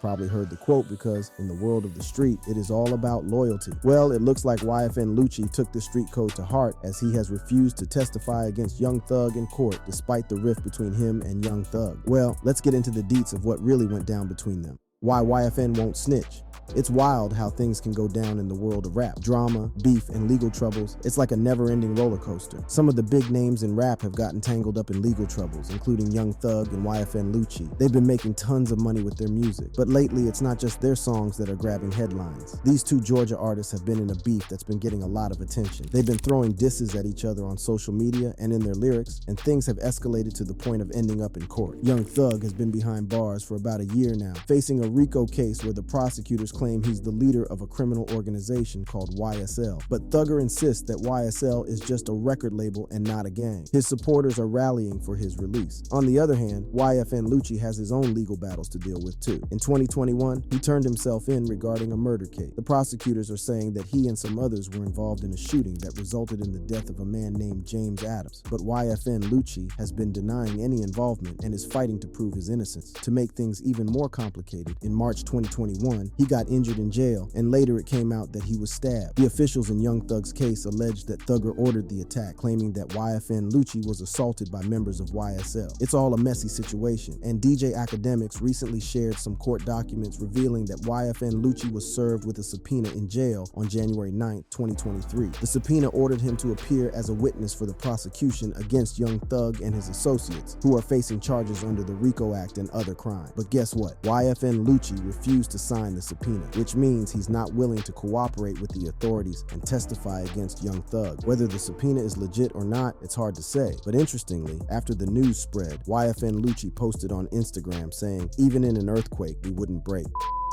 Probably heard the quote because in the world of the street, it is all about loyalty. Well, it looks like YFN Lucci took the street code to heart as he has refused to testify against Young Thug in court despite the rift between him and Young Thug. Well, let's get into the deets of what really went down between them. Why YFN won't snitch. It's wild how things can go down in the world of rap. Drama, beef, and legal troubles. It's like a never-ending roller coaster. Some of the big names in rap have gotten tangled up in legal troubles, including Young Thug and YFN Lucci. They've been making tons of money with their music. But lately, it's not just their songs that are grabbing headlines. These two Georgia artists have been in a beef that's been getting a lot of attention. They've been throwing disses at each other on social media and in their lyrics, and things have escalated to the point of ending up in court. Young Thug has been behind bars for about a year now, facing a RICO case where the prosecutors claim he's the leader of a criminal organization called YSL. But Thugger insists that YSL is just a record label and not a gang. His supporters are rallying for his release. On the other hand, YFN Lucci has his own legal battles to deal with too. In 2021, he turned himself in regarding a murder case. The prosecutors are saying that he and some others were involved in a shooting that resulted in the death of a man named James Adams. But YFN Lucci has been denying any involvement and is fighting to prove his innocence. To make things even more complicated, in March 2021, he got injured in jail, and later it came out that he was stabbed. The officials in Young Thug's case alleged that Thugger ordered the attack, claiming that YFN Lucci was assaulted by members of YSL. It's all a messy situation, and DJ Academics recently shared some court documents revealing that YFN Lucci was served with a subpoena in jail on January 9, 2023. The subpoena ordered him to appear as a witness for the prosecution against Young Thug and his associates, who are facing charges under the RICO Act and other crimes. But guess what? YFN Lucci refused to sign the subpoena, which means he's not willing to cooperate with the authorities and testify against Young Thug. Whether the subpoena is legit or not, it's hard to say. But interestingly, after the news spread, YFN Lucci posted on Instagram saying, "Even in an earthquake, we wouldn't break.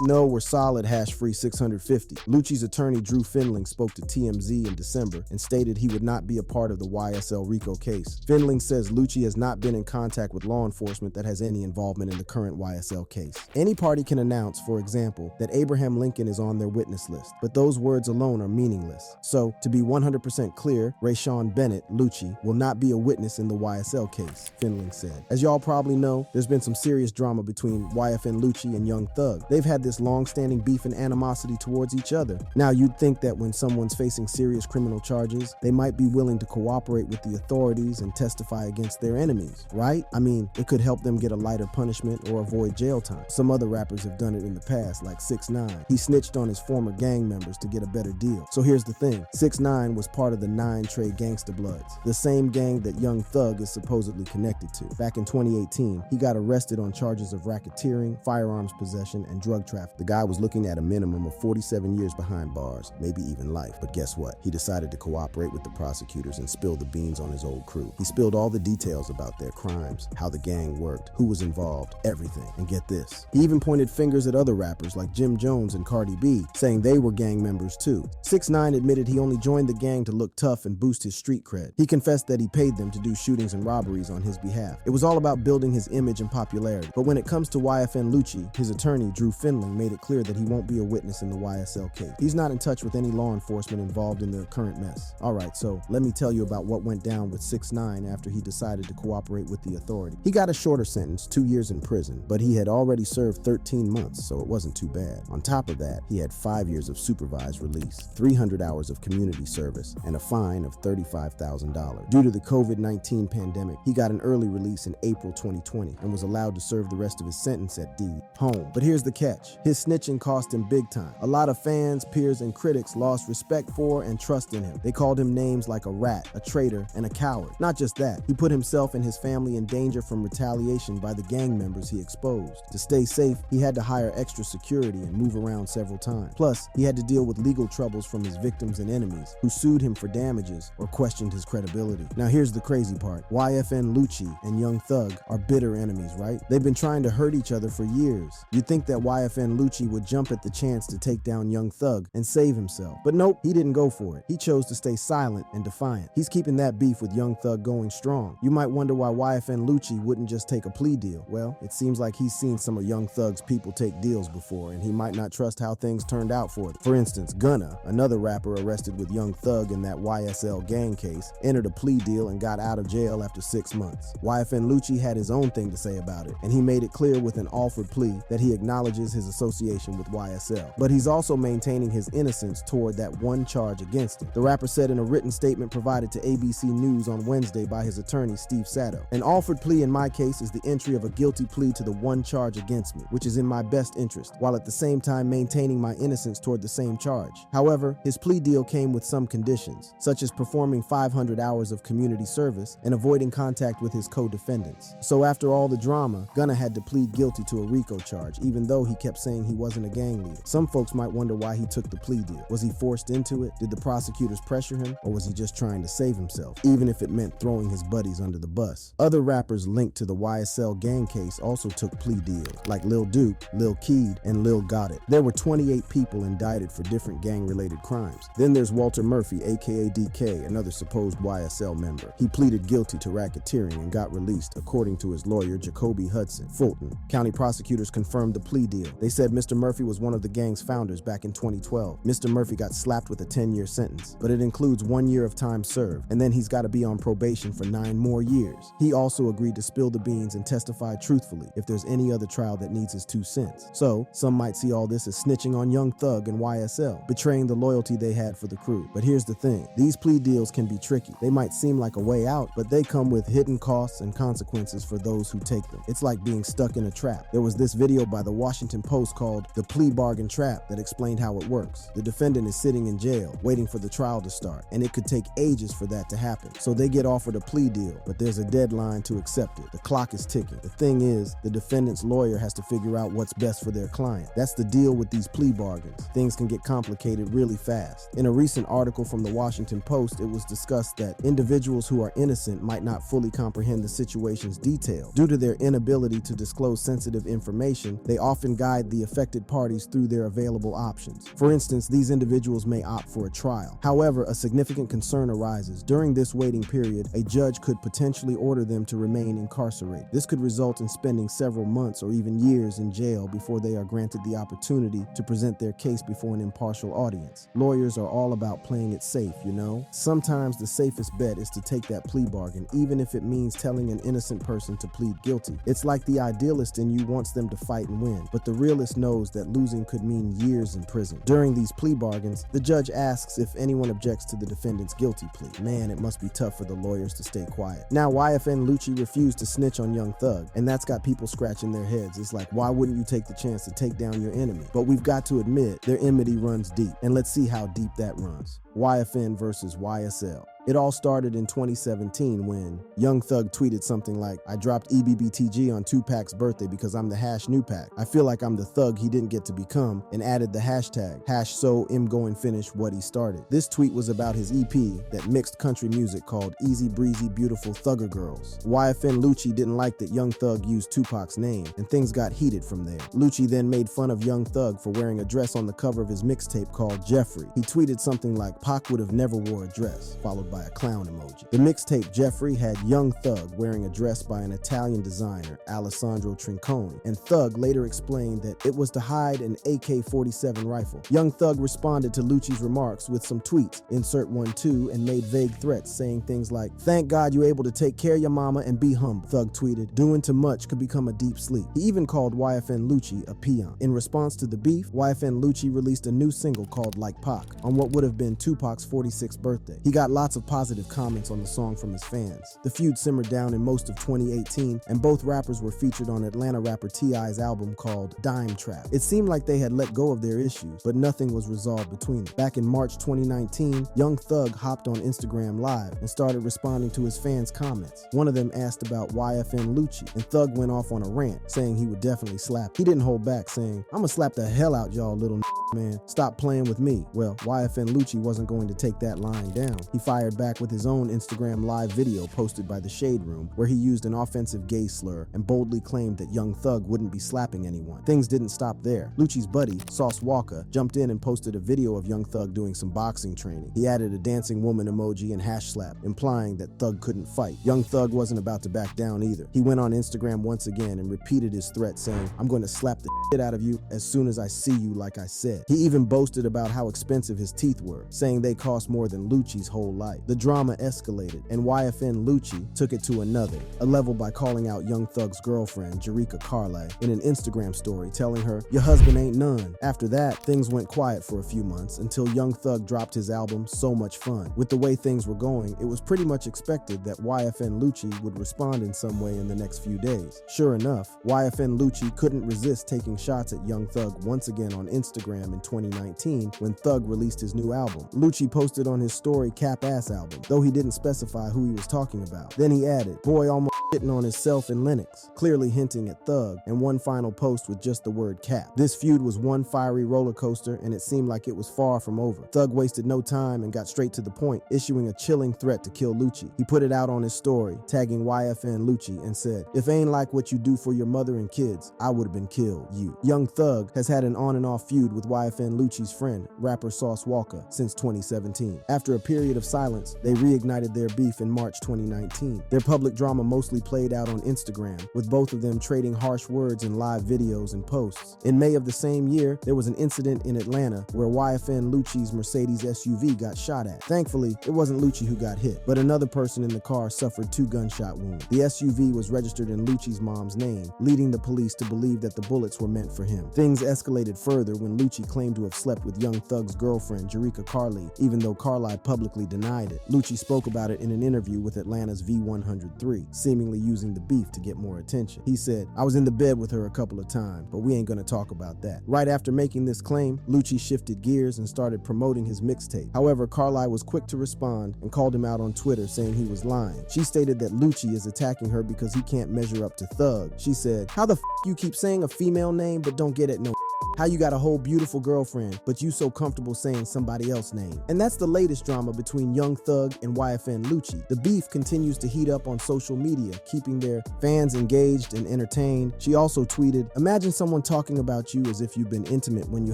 No, we're solid, #free 650. Lucci's attorney Drew Findling spoke to TMZ in December and stated he would not be a part of the YSL RICO case. Findling says Lucci has not been in contact with law enforcement that has any involvement in the current YSL case. Any party can announce, for example, that Abraham Lincoln is on their witness list, but those words alone are meaningless. So, to be 100% clear, Rayshawn Bennett, Lucci, will not be a witness in the YSL case, Findling said. As y'all probably know, there's been some serious drama between YFN Lucci and Young Thug. They've had this long-standing beef and animosity towards each other. Now, you'd think that when someone's facing serious criminal charges, they might be willing to cooperate with the authorities and testify against their enemies, right? I mean, it could help them get a lighter punishment or avoid jail time. Some other rappers have done it in the past, like 6ix9ine. He snitched on his former gang members to get a better deal. So here's the thing, 6ix9ine was part of the 9 Trey Gangsta Bloods, the same gang that Young Thug is supposedly connected to. Back in 2018, he got arrested on charges of racketeering, firearms possession, and drug trafficking. The guy was looking at a minimum of 47 years behind bars, maybe even life. But guess what? He decided to cooperate with the prosecutors and spill the beans on his old crew. He spilled all the details about their crimes, how the gang worked, who was involved, everything. And get this, he even pointed fingers at other rappers like Jim Jones and Cardi B, saying they were gang members too. 6ix9ine admitted he only joined the gang to look tough and boost his street cred. He confessed that he paid them to do shootings and robberies on his behalf. It was all about building his image and popularity. But when it comes to YFN Lucci, his attorney Drew Findling made it clear that he won't be a witness in the YSL case. He's not in touch with any law enforcement involved in the current mess. Alright, so let me tell you about what went down with 6ix9ine after he decided to cooperate with the authority. He got a shorter sentence, 2 years in prison, but he had already served 13 months, so it wasn't too bad. On top of that, he had 5 years of supervised release, 300 hours of community service, and a fine of $35,000. Due to the COVID-19 pandemic, he got an early release in April 2020 and was allowed to serve the rest of his sentence at D, home. But here's the catch. His snitching cost him big time. A lot of fans, peers, and critics lost respect for and trust in him. They called him names like a rat, a traitor, and a coward. Not just that, he put himself and his family in danger from retaliation by the gang members he exposed. To stay safe, he had to hire extra security and move around several times. Plus, he had to deal with legal troubles from his victims and enemies, who sued him for damages or questioned his credibility. Now here's the crazy part. YFN Lucci and Young Thug are bitter enemies, right? They've been trying to hurt each other for years. You'd think that YFN Lucci would jump at the chance to take down Young Thug and save himself. But nope, he didn't go for it. He chose to stay silent and defiant. He's keeping that beef with Young Thug going strong. You might wonder why YFN Lucci wouldn't just take a plea deal. Well, it seems like he's seen some of Young Thug's people take deals before, and he might not trust how things turned out for it. For instance, Gunna, another rapper arrested with Young Thug in that YSL gang case, entered a plea deal and got out of jail after 6 months. YFN Lucci had his own thing to say about it, and he made it clear with an offered plea that he acknowledges his association with YSL. But he's also maintaining his innocence toward that one charge against him. The rapper said in a written statement provided to ABC News on Wednesday by his attorney, Steve Sato, "An offered plea in my case is the entry of a guilty plea to the one charge against me, which is in my best interest, while at the same time maintaining my innocence toward the same charge." However, his plea deal came with some conditions, such as performing 500 hours of community service and avoiding contact with his co-defendants. So after all the drama, Gunna had to plead guilty to a RICO charge, even though he kept saying he wasn't a gang leader. Some folks might wonder why he took the plea deal. Was he forced into it? Did the prosecutors pressure him? Or was he just trying to save himself, even if it meant throwing his buddies under the bus? Other rappers linked to the YSL gang case also took plea deals, like Lil Duke, Lil Keed, and Lil Got It. There were 28 people indicted for different gang-related crimes. Then there's Walter Murphy, aka DK, another supposed YSL member. He pleaded guilty to racketeering and got released, according to his lawyer, Jacoby Hudson. Fulton County prosecutors confirmed the plea deal. They said Mr. Murphy was one of the gang's founders back in 2012. Mr. Murphy got slapped with a 10-year sentence, but it includes 1 year of time served, and then he's got to be on probation for 9 more years. He also agreed to spill the beans and testify truthfully if there's any other trial that needs his 2 cents. So, some might see all this as snitching on Young Thug and YSL, betraying the loyalty they had for the crew. But here's the thing, these plea deals can be tricky. They might seem like a way out, but they come with hidden costs and consequences for those who take them. It's like being stuck in a trap. There was this video by the Washington Post called "The Plea Bargain Trap" that explained how it works. The defendant is sitting in jail, waiting for the trial to start, and it could take ages for that to happen. So they get offered a plea deal, but there's a deadline to accept it. The clock is ticking. The thing is, the defendant's lawyer has to figure out what's best for their client. That's the deal with these plea bargains. Things can get complicated really fast. In a recent article from the Washington Post, it was discussed that individuals who are innocent might not fully comprehend the situation's detail. Due to their inability to disclose sensitive information, they often guide the affected parties through their available options. For instance, these individuals may opt for a trial. However, a significant concern arises. During this waiting period, a judge could potentially order them to remain incarcerated. This could result in spending several months or even years in jail before they are granted the opportunity to present their case before an impartial audience. Lawyers are all about playing it safe, you know? Sometimes the safest bet is to take that plea bargain, even if it means telling an innocent person to plead guilty. It's like the idealist in you wants them to fight and win, but the realist knows that losing could mean years in prison. During these plea bargains, the judge asks if anyone objects to the defendant's guilty plea. Man, it must be tough for the lawyers to stay quiet. Now, YFN Lucci refused to snitch on Young Thug, and that's got people scratching their heads. It's like, why wouldn't you take the chance to take down your enemy? But we've got to admit, their enmity runs deep, and let's see how deep that runs. YFN versus YSL. It all started in 2017 when Young Thug tweeted something like, "I dropped EBBTG on Tupac's birthday because I'm the #Newpac. I feel like I'm the thug he didn't get to become," and added the hashtag, #so him go and finish what he started. This tweet was about his EP that mixed country music called Easy Breezy Beautiful Thugger Girls. YFN Lucci didn't like that Young Thug used Tupac's name, and things got heated from there. Lucci then made fun of Young Thug for wearing a dress on the cover of his mixtape called Jeffrey. He tweeted something like, "Pac would have never wore a dress," followed by a clown emoji. The mixtape Jeffrey had Young Thug wearing a dress by an Italian designer, Alessandro Trinconi, and Thug later explained that it was to hide an AK-47 rifle. Young Thug responded to Lucci's remarks with some tweets, insert 1 2, and made vague threats saying things like, "Thank God you able to take care of your mama and be humble." Thug tweeted, "Doing too much could become a deep sleep." He even called YFN Lucci a peon. In response to the beef, YFN Lucci released a new single called Like Pac on what would have been Tupac's 46th birthday. He got lots of positive comments on the song from his fans. The feud simmered down in most of 2018, and both rappers were featured on Atlanta rapper T.I.'s album called Dime Trap. It seemed like they had let go of their issues, but nothing was resolved between them. Back in March 2019, Young Thug hopped on Instagram Live and started responding to his fans' comments. One of them asked about YFN Lucci, and Thug went off on a rant, saying he would definitely slap. He didn't hold back, saying, "I'ma slap the hell out y'all little man. Stop playing with me." Well, YFN Lucci wasn't going to take that line down. He fired back with his own Instagram Live video posted by The Shade Room, where he used an offensive gay slur and boldly claimed that Young Thug wouldn't be slapping anyone. Things didn't stop there. Lucci's buddy, Sauce Walker, jumped in and posted a video of Young Thug doing some boxing training. He added a dancing woman emoji and #slap, implying that Thug couldn't fight. Young Thug wasn't about to back down either. He went on Instagram once again and repeated his threat, saying, "I'm going to slap the shit out of you as soon as I see you, like I said." He even boasted about how expensive his teeth were, saying they cost more than Lucci's whole life. gunfight. The drama escalated, and YFN Lucci took it to a level by calling out Young Thug's girlfriend, Jerika Carly, in an Instagram story, telling her, "Your husband ain't none." After that, things went quiet for a few months until Young Thug dropped his album, So Much Fun. With the way things were going, it was pretty much expected that YFN Lucci would respond in some way in the next few days. Sure enough, YFN Lucci couldn't resist taking shots at Young Thug once again on Instagram in 2019 when Thug released his new album. Lucci posted on his story Cap Ass Album, though he didn't specify who he was talking about. Then he added, "Boy almost shitting on himself in Linux," clearly hinting at Thug, and one final post with just the word cap. This feud was one fiery roller coaster, and it seemed like it was far from over. Thug wasted no time and got straight to the point, issuing a chilling threat to kill Lucci. He put it out on his story, tagging YFN Lucci, and said, "If ain't like what you do for your mother and kids, I would have been killed, you." Young Thug has had an on and off feud with YFN Lucci's friend, rapper Sauce Walka, since 2017. After a period of silence, they reignited their beef in March 2019. Their public drama mostly played out on Instagram, with both of them trading harsh words in live videos and posts. In May of the same year, there was an incident in Atlanta where YFN Lucci's Mercedes SUV got shot at. Thankfully, it wasn't Lucci who got hit, but another person in the car suffered 2 gunshot wounds. The SUV was registered in Lucci's mom's name, leading the police to believe that the bullets were meant for him. Things escalated further when Lucci claimed to have slept with Young Thug's girlfriend, Jerika Carly, even though Carly publicly denied it. Lucci spoke about it in an interview with Atlanta's V103, seemingly using the beef to get more attention. He said, "I was in the bed with her a couple of times, but we ain't gonna talk about that." Right after making this claim, Lucci shifted gears and started promoting his mixtape. However, Carly was quick to respond and called him out on Twitter, saying he was lying. She stated that Lucci is attacking her because he can't measure up to Thug. She said, "How the you keep saying a female name but don't get at no how you got a whole beautiful girlfriend, but you so comfortable saying somebody else's name?" And that's the latest drama between Young Thug and YFN Lucci. The beef continues to heat up on social media, keeping their fans engaged and entertained. She also tweeted, "Imagine someone talking about you as if you've been intimate when you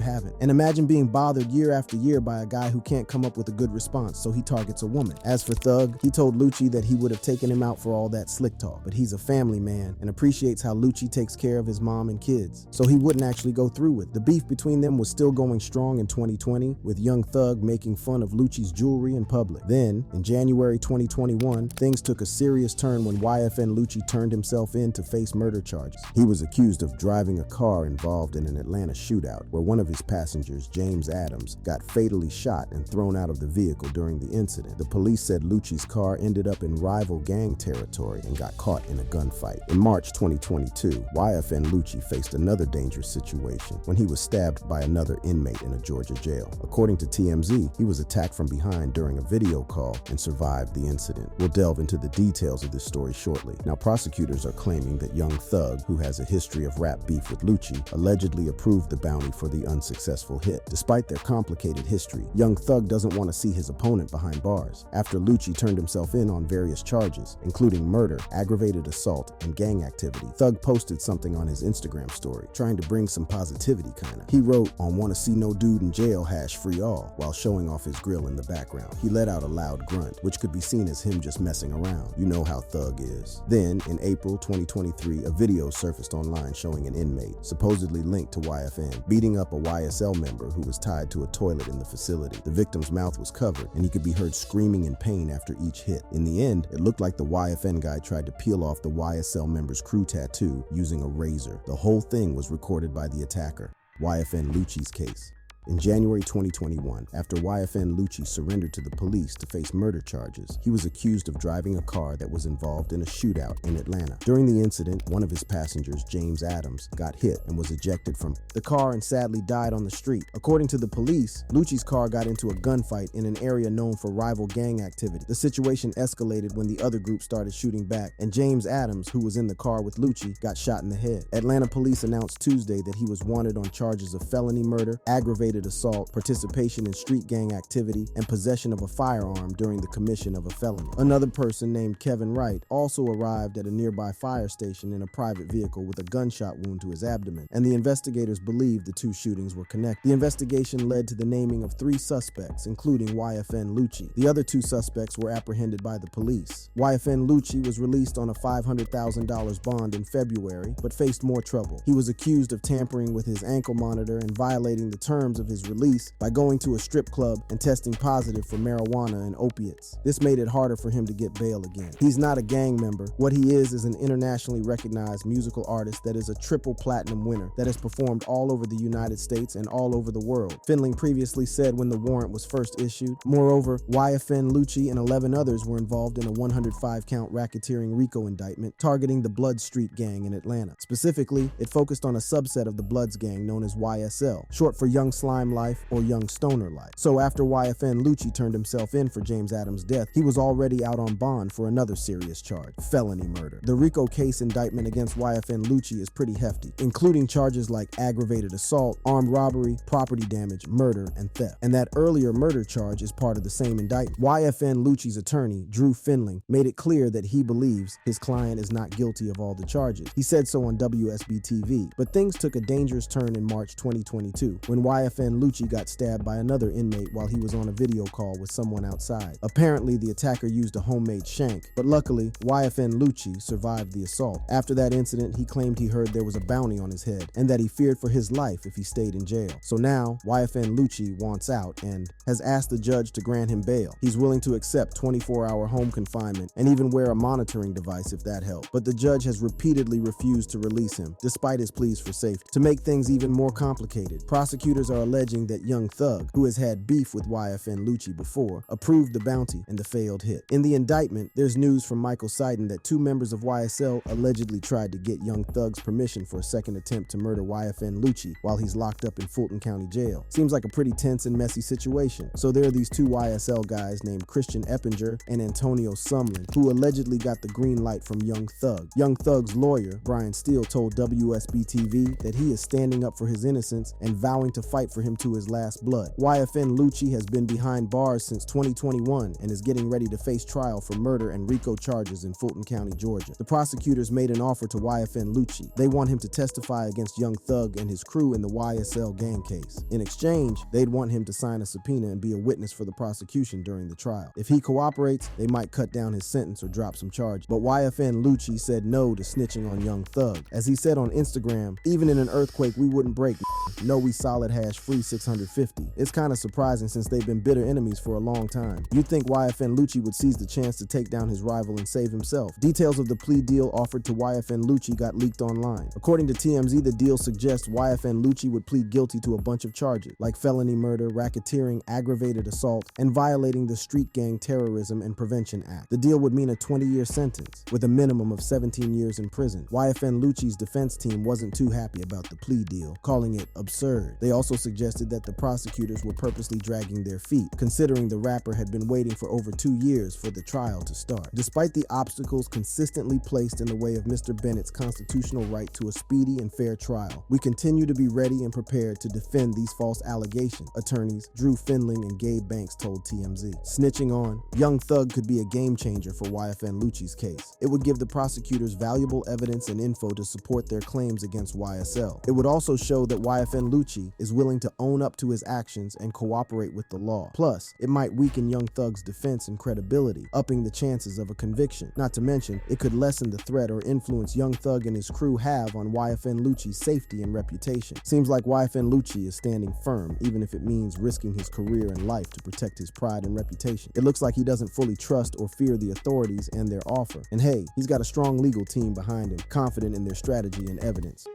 haven't. And imagine being bothered year after year by a guy who can't come up with a good response, so he targets a woman." As for Thug, he told Lucci that he would have taken him out for all that slick talk, but he's a family man and appreciates how Lucci takes care of his mom and kids, so he wouldn't actually go through with it. The beef between them was still going strong in 2020, with Young Thug making fun of Lucci's jewelry in public. Then, in January 2021, things took a serious turn when YFN Lucci turned himself in to face murder charges. He was accused of driving a car involved in an Atlanta shootout where one of his passengers, James Adams, got fatally shot and thrown out of the vehicle during the incident. The police said Lucci's car ended up in rival gang territory and got caught in a gunfight. In March 2022, YFN Lucci faced another dangerous situation when he was stabbed by another inmate in a Georgia jail. According to TMZ, he was attacked from behind during a video call and survived the incident. We'll delve into the details of this story shortly. Now, prosecutors are claiming that Young Thug, who has a history of rap beef with Lucci, allegedly approved the bounty for the unsuccessful hit. Despite their complicated history, Young Thug doesn't want to see his opponent behind bars. After Lucci turned himself in on various charges, including murder, aggravated assault, and gang activity, Thug posted something on his Instagram story, trying to bring some positivity kinda. He wrote on "Wanna see no dude in jail, hash free all," while showing off his grill in the background. He let out a loud grunt, which could be seen as him just messing around. You know how Thug is. Then, in April 2023, a video surfaced online showing an inmate, supposedly linked to YFN, beating up a YSL member who was tied to a toilet in the facility. The victim's mouth was covered, and he could be heard screaming in pain after each hit. In the end, it looked like the YFN guy tried to peel off the YSL member's crew tattoo using a razor. The whole thing was recorded by the attacker. YFN Lucci's case. In January 2021, after YFN Lucci surrendered to the police to face murder charges, he was accused of driving a car that was involved in a shootout in Atlanta. During the incident, one of his passengers, James Adams, got hit and was ejected from the car and sadly died on the street. According to the police, Lucci's car got into a gunfight in an area known for rival gang activity. The situation escalated when the other group started shooting back, and James Adams, who was in the car with Lucci, got shot in the head. Atlanta police announced Tuesday that he was wanted on charges of felony murder, aggravated assault, participation in street gang activity, and possession of a firearm during the commission of a felony. Another person named Kevin Wright also arrived at a nearby fire station in a private vehicle with a gunshot wound to his abdomen, and the investigators believe the two shootings were connected. The investigation led to the naming of 3 suspects, including YFN Lucci. The other 2 suspects were apprehended by the police. YFN Lucci was released on a $500,000 bond in February, but faced more trouble. He was accused of tampering with his ankle monitor and violating the terms of of his release by going to a strip club and testing positive for marijuana and opiates. This made it harder for him to get bail again. He's not a gang member. What he is an internationally recognized musical artist that is a triple platinum winner that has performed all over the United States and all over the world, Finling previously said when the warrant was first issued. Moreover, YFN Lucci and 11 others were involved in a 105-count racketeering RICO indictment targeting the Blood Street gang in Atlanta. Specifically, it focused on a subset of the Bloods gang known as YSL, short for Young Slime Life or Young Stoner Life. So after YFN Lucci turned himself in for James Adams' death, he was already out on bond for another serious charge, felony murder. The RICO case indictment against YFN Lucci is pretty hefty, including charges like aggravated assault, armed robbery, property damage, murder, and theft. And that earlier murder charge is part of the same indictment. YFN Lucci's attorney, Drew Finling, made it clear that he believes his client is not guilty of all the charges. He said so on WSB-TV, but things took a dangerous turn in March 2022 when YFN Lucci got stabbed by another inmate while he was on a video call with someone outside. Apparently, the attacker used a homemade shank, but luckily, YFN Lucci survived the assault. After that incident, he claimed he heard there was a bounty on his head and that he feared for his life if he stayed in jail. So now, YFN Lucci wants out and has asked the judge to grant him bail. He's willing to accept 24-hour home confinement and even wear a monitoring device if that helps. But the judge has repeatedly refused to release him, despite his pleas for safety. To make things even more complicated, prosecutors are alleging that Young Thug, who has had beef with YFN Lucci before, approved the bounty and the failed hit. In the indictment, there's news from Michael Seiden that two members of YSL allegedly tried to get Young Thug's permission for a second attempt to murder YFN Lucci while he's locked up in Fulton County Jail. Seems like a pretty tense and messy situation. So there are these two YSL guys named Christian Eppinger and Antonio Sumlin, who allegedly got the green light from Young Thug. Young Thug's lawyer, Brian Steele, told WSB-TV that he is standing up for his innocence and vowing to fight for him to his last blood. YFN Lucci has been behind bars since 2021 and is getting ready to face trial for murder and RICO charges in Fulton County, Georgia. The prosecutors made an offer to YFN Lucci. They want him to testify against Young Thug and his crew in the YSL gang case. In exchange, they'd want him to sign a subpoena and be a witness for the prosecution during the trial. If he cooperates, they might cut down his sentence or drop some charges. But YFN Lucci said no to snitching on Young Thug. As he said on Instagram, even in an earthquake, we wouldn't break. No, we solid hash free 650. It's kind of surprising since they've been bitter enemies for a long time. You'd think YFN Lucci would seize the chance to take down his rival and save himself. Details of the plea deal offered to YFN Lucci got leaked online. According to TMZ, the deal suggests YFN Lucci would plead guilty to a bunch of charges, like felony murder, racketeering, aggravated assault, and violating the Street Gang Terrorism and Prevention Act. The deal would mean a 20-year sentence, with a minimum of 17 years in prison. YFN Lucci's defense team wasn't too happy about the plea deal, calling it absurd. They also suggested that the prosecutors were purposely dragging their feet, considering the rapper had been waiting for over 2 years for the trial to start. Despite the obstacles consistently placed in the way of Mr. Bennett's constitutional right to a speedy and fair trial, we continue to be ready and prepared to defend these false allegations, attorneys Drew Finling and Gabe Banks told TMZ. Snitching on Young Thug could be a game changer for YFN Lucci's case. It would give the prosecutors valuable evidence and info to support their claims against YSL. It would also show that YFN Lucci is willing to own up to his actions and cooperate with the law. Plus, it might weaken Young Thug's defense and credibility, upping the chances of a conviction. Not to mention, it could lessen the threat or influence Young Thug and his crew have on YFN Lucci's safety and reputation. Seems like YFN Lucci is standing firm, even if it means risking his career and life to protect his pride and reputation. It looks like he doesn't fully trust or fear the authorities and their offer. And hey, he's got a strong legal team behind him, confident in their strategy and evidence.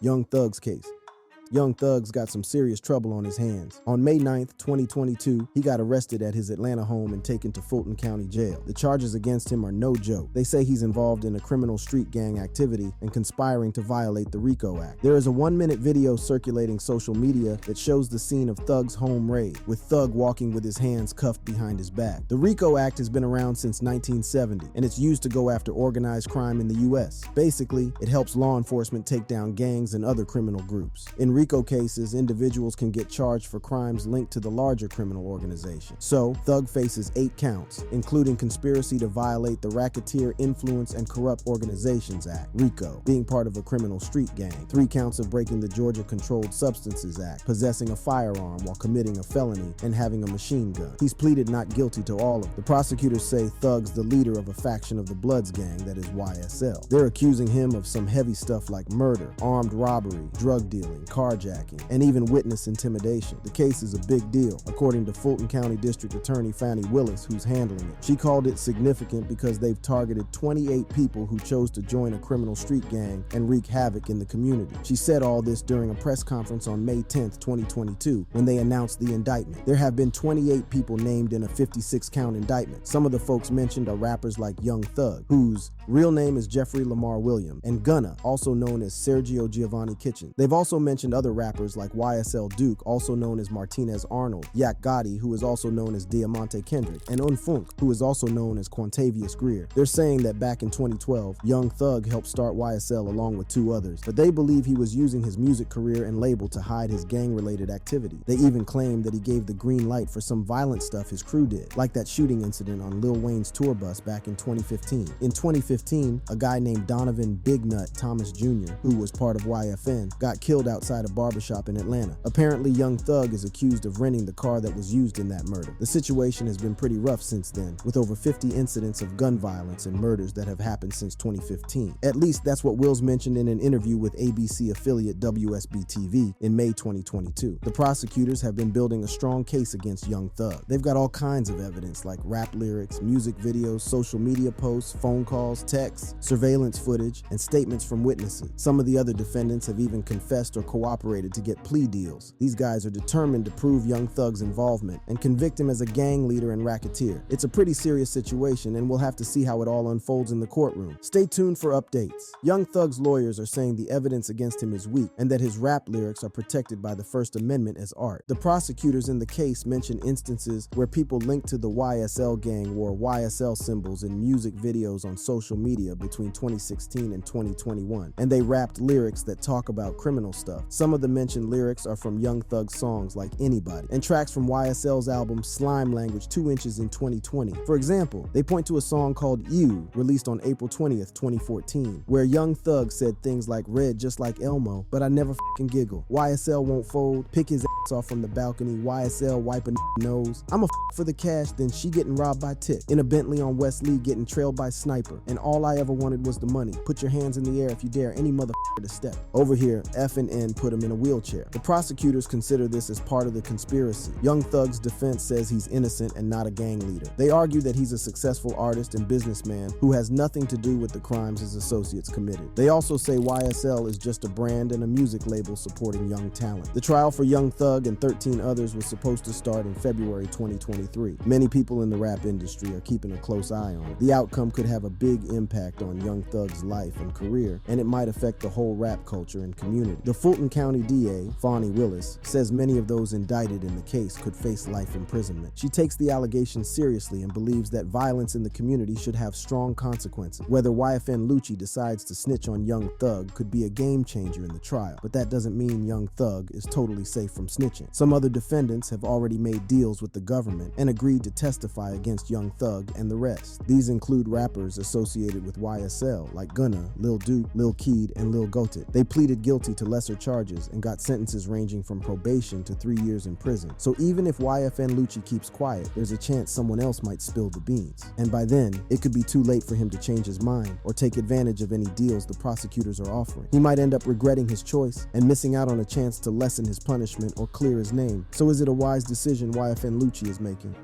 Young Thug's case. Young Thug's got some serious trouble on his hands. On May 9th, 2022, he got arrested at his Atlanta home and taken to Fulton County Jail. The charges against him are no joke. They say he's involved in a criminal street gang activity and conspiring to violate the RICO Act. There is a 1-minute video circulating social media that shows the scene of Thug's home raid, with Thug walking with his hands cuffed behind his back. The RICO Act has been around since 1970, and it's used to go after organized crime in the U.S. Basically, it helps law enforcement take down gangs and other criminal groups. In RICO cases, individuals can get charged for crimes linked to the larger criminal organization. So, Thug faces 8 counts, including conspiracy to violate the Racketeer Influence and Corrupt Organizations Act, RICO, being part of a criminal street gang, 3 counts of breaking the Georgia Controlled Substances Act, possessing a firearm while committing a felony, and having a machine gun. He's pleaded not guilty to all of them. The prosecutors say Thug's the leader of a faction of the Bloods gang that is YSL. They're accusing him of some heavy stuff like murder, armed robbery, drug dealing, car carjacking, and even witness intimidation. The case is a big deal, according to Fulton County District Attorney Fannie Willis, who's handling it. She called it significant because they've targeted 28 people who chose to join a criminal street gang and wreak havoc in the community. She said all this during a press conference on May 10th, 2022, when they announced the indictment. There have been 28 people named in a 56-count indictment. Some of the folks mentioned are rappers like Young Thug, whose real name is Jeffrey Lamar Williams, and Gunna, also known as Sergio Giovanni Kitchen. They've also mentioned other rappers like YSL Duke, also known as Martinez Arnold, Yak Gotti, who is also known as Diamante Kendrick, and Unfunk, who is also known as Quantavious Greer. They're saying that back in 2012, Young Thug helped start YSL along with 2 others, but they believe he was using his music career and label to hide his gang-related activity. They even claim that he gave the green light for some violent stuff his crew did, like that shooting incident on Lil Wayne's tour bus back in 2015. In 2015, a guy named Donovan Big Nut Thomas Jr., who was part of YFN, got killed outside a barbershop in Atlanta. Apparently, Young Thug is accused of renting the car that was used in that murder. The situation has been pretty rough since then, with over 50 incidents of gun violence and murders that have happened since 2015. At least that's what Wills mentioned in an interview with ABC affiliate WSB-TV in May 2022. The prosecutors have been building a strong case against Young Thug. They've got all kinds of evidence like rap lyrics, music videos, social media posts, phone calls, texts, surveillance footage, and statements from witnesses. Some of the other defendants have even confessed or cooperated to get plea deals. These guys are determined to prove Young Thug's involvement and convict him as a gang leader and racketeer. It's a pretty serious situation, and we'll have to see how it all unfolds in the courtroom. Stay tuned for updates. Young Thug's lawyers are saying the evidence against him is weak and that his rap lyrics are protected by the First Amendment as art. The prosecutors in the case mention instances where people linked to the YSL gang wore YSL symbols in music videos on social media between 2016 and 2021, and they rapped lyrics that talk about criminal stuff. Some of the mentioned lyrics are from Young Thug's songs like Anybody, and tracks from YSL's album Slime Language 2 Inches in 2020. For example, they point to a song called You, released on April 20th, 2014, where Young Thug said things like "Red just like Elmo, but I never f***ing giggle. YSL won't fold, pick his ass off from the balcony, YSL wipe a nose. I'm a for the cash, then she getting robbed by Tip. In a Bentley on West Lee getting trailed by Sniper, and all I ever wanted was the money. Put your hands in the air if you dare any motherfucker to step." Over here, F and N put him in a wheelchair. The prosecutors consider this as part of the conspiracy. Young Thug's defense says he's innocent and not a gang leader. They argue that he's a successful artist and businessman who has nothing to do with the crimes his associates committed. They also say YSL is just a brand and a music label supporting young talent. The trial for Young Thug and 13 others was supposed to start in February 2023. Many people in the rap industry are keeping a close eye on it. The outcome could have a big impact on Young Thug's life and career, and it might affect the whole rap culture and community. The Fulton County DA, Fannie Willis, says many of those indicted in the case could face life imprisonment. She takes the allegations seriously and believes that violence in the community should have strong consequences. Whether YFN Lucci decides to snitch on Young Thug could be a game changer in the trial, but that doesn't mean Young Thug is totally safe from snitching. Some other defendants have already made deals with the government and agreed to testify against Young Thug and the rest. These include rappers associated with YSL like Gunna, Lil Duke, Lil Keed, and Lil Goated. They pleaded guilty to lesser charges and got sentences ranging from probation to 3 years in prison. So even if YFN Lucci keeps quiet, there's a chance someone else might spill the beans. And by then, it could be too late for him to change his mind or take advantage of any deals the prosecutors are offering. He might end up regretting his choice and missing out on a chance to lessen his punishment or clear his name. So is it a wise decision YFN Lucci is making?